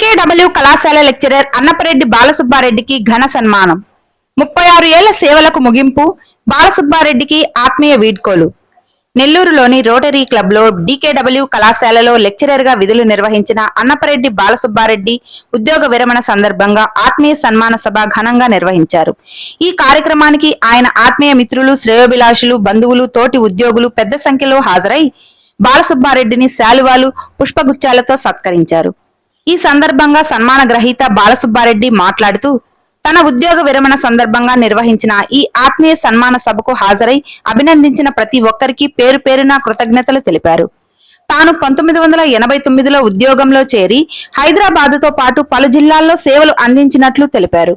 DKW కళాశాల lecturer Annapareddy బాలసుబ్బారెడ్డికి ఘన సన్మానం. 36 ఏళ్ల సేవలకు ముగింపు. బాలసుబ్బారెడ్డికి ఆత్మీయ వీడ్కోలు. నెల్లూరులోని రోటరీ క్లబ్ లో డీకేడబ్ల్యూ కళాశాలలో లెక్చరర్ గా విధులు నిర్వహించిన అన్నపరెడ్డి బాలసుబ్బారెడ్డి ఉద్యోగ విరమణ సందర్భంగా ఆత్మీయ సన్మాన సభ ఘనంగా నిర్వహించారు. ఈ కార్యక్రమానికి ఆయన ఆత్మీయ మిత్రులు, శ్రేయోభిలాషులు, బంధువులు, తోటి ఉద్యోగులు పెద్ద సంఖ్యలో హాజరై బాలసుబ్బారెడ్డిని శాలువాలు, పుష్పగుచ్చాలతో సత్కరించారు. ఈ సందర్భంగా సన్మాన గ్రహీత బాలసుబ్బారెడ్డి మాట్లాడుతూ, తన ఉద్యోగ విరమణ సందర్భంగా నిర్వహించిన ఈ ఆత్మీయ సన్మాన సభకు హాజరై అభినందించిన ప్రతి ఒక్కరికి పేరు పేరున కృతజ్ఞతలు తెలిపారు. తాను 1989లో ఉద్యోగంలో చేరి హైదరాబాదుతో పాటు పలు జిల్లాల్లో సేవలు అందించినట్లు తెలిపారు.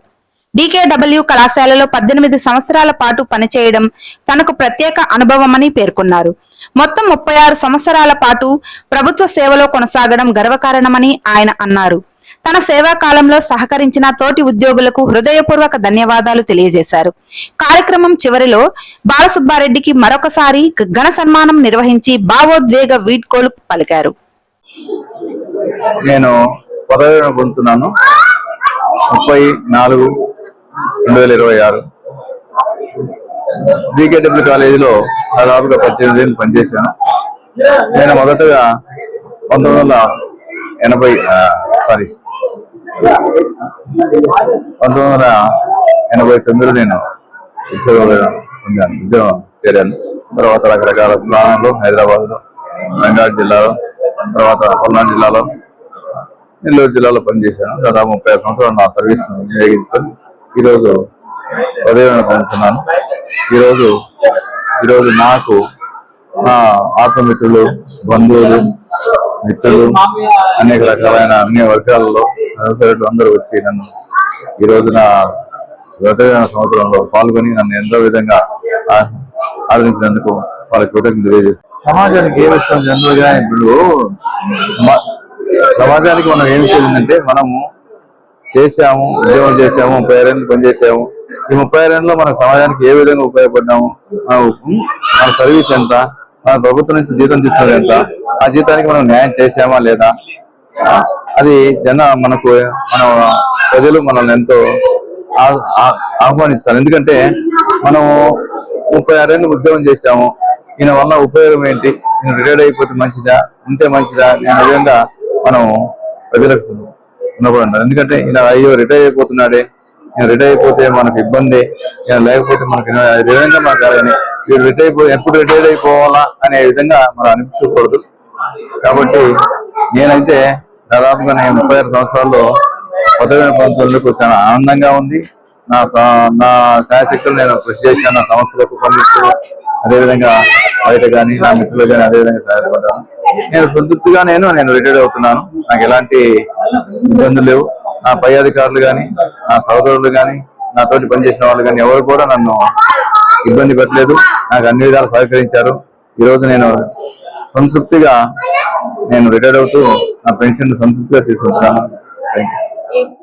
డీకేడబ్ల్యూ కళాశాలలో 18 సంవత్సరాల పాటు పనిచేయడం తనకు ప్రత్యేక అనుభవమని పేర్కొన్నారు. మొత్తం 36 సంవత్సరాల పాటు ప్రభుత్వ సేవలో కొనసాగడం గర్వకారణమని ఆయన అన్నారు. తన సేవా కాలంలో సహకరించిన తోటి ఉద్యోగులకు హృదయపూర్వక ధన్యవాదాలు తెలియజేశారు. కార్యక్రమం చివరిలో బాలసుబ్బారెడ్డికి మరొకసారి ఘన సన్మానం నిర్వహించి భావోద్వేగ వీడ్కోలు పలికారు. నేను పదవి పొందుతున్నాను. 34/2026 డీకేడబ్ల్యూ కాలేజీలో దాదాపుగా 18 ఏళ్ళు పనిచేశాను. నేను మొదటగా 1989లో నేను ఉద్యోగం చేరాను. తర్వాత రకరకాల ప్రాంతాల్లో హైదరాబాద్ లో, రంగారెడ్డి జిల్లాలో, తర్వాత పల్నాడు జిల్లాలో, నెల్లూరు జిల్లాలో పనిచేశాను. దాదాపు 35 సంవత్సరాలు నా సర్వీస్ వినియోగించుకొని ఈరోజు పదవిని పొందుతున్నాను. ఈరోజు నాకు నా ఆత్మమిత్రులు, బంధువులు, మిత్రులు, అనేక రకాలైన అన్ని వర్గాలలో అందరూ వచ్చి నన్ను ఈ రోజు నా విరమణ సంవత్సరంలో పాల్గొని నన్ను ఎంతో విధంగా ఆదరించినందుకు వాళ్ళకి కృతజ్ఞతలు తెలియజేస్తాను. సమాజానికి ఏ విషయం జనరల్ గా ఇప్పుడు సమాజానికి మనం ఏం చేయాలంటే, మనము చేసాము, ఉద్యోగం చేసాము, 36 ఏళ్ళు పనిచేసాము. ఈ 36 ఏళ్ళలో మన సమాజానికి ఏ విధంగా ఉపయోగపడ్డాము, మన సర్వీస్ ఎంత, మన ప్రభుత్వం నుంచి జీతం తీసుకునేది ఎంత, ఆ జీతానికి మనం న్యాయం చేసామా లేదా, అది మన ప్రజలు మనల్ని ఎంతో ఆహ్వానిస్తారు. ఎందుకంటే మనం 36 ఏళ్ళు ఉద్యోగం చేశాము, ఈయన వల్ల ఉపయోగం ఏంటి, నేను రిటైర్డ్ అయిపోతే మంచిదా, ఉంటే మంచిదా అనే విధంగా మనం ప్రజలకు ఉండకూడదు. ఎందుకంటే ఈయన అయ్యో రిటైర్ అయిపోతున్నాడే, నేను రిటైర్ అయిపోతే మనకు ఇబ్బంది, లేకపోతే మనకి విధంగా మనకు వీడు ఎప్పుడు రిటైర్ అయిపోవాలా అనే విధంగా మనం అనిపించకూడదు. కాబట్టి నేనైతే దాదాపుగా నేను 36 సంవత్సరాల్లో పదవి పొందుతున్నందుకు చాలా ఆనందంగా ఉంది. నా శాయశక్తులు నేను కృషి చేశాను. నా సంస్థలకు పనిచేస్తూ అదేవిధంగా బయట కానీ నా మిత్రులు కానీ అదేవిధంగా సహాయపడ్డాను. నేను సంతృప్తిగా నేను రిటైర్ అవుతున్నాను. నాకు ఎలాంటి ఇబ్బందులు లేవు. నా పై అధికారులు కానీ, నా సోదరులు కానీ, నాతోటి పనిచేసిన వాళ్ళు కానీ ఎవరు కూడా నన్ను ఇబ్బంది పెట్టలేదు. నాకు అన్ని విధాలు సహకరించారు. ఈరోజు నేను సంతృప్తిగా రిటైర్ అవుతూ నా పెన్షన్ సంతృప్తిగా తీసుకుంటున్నాను.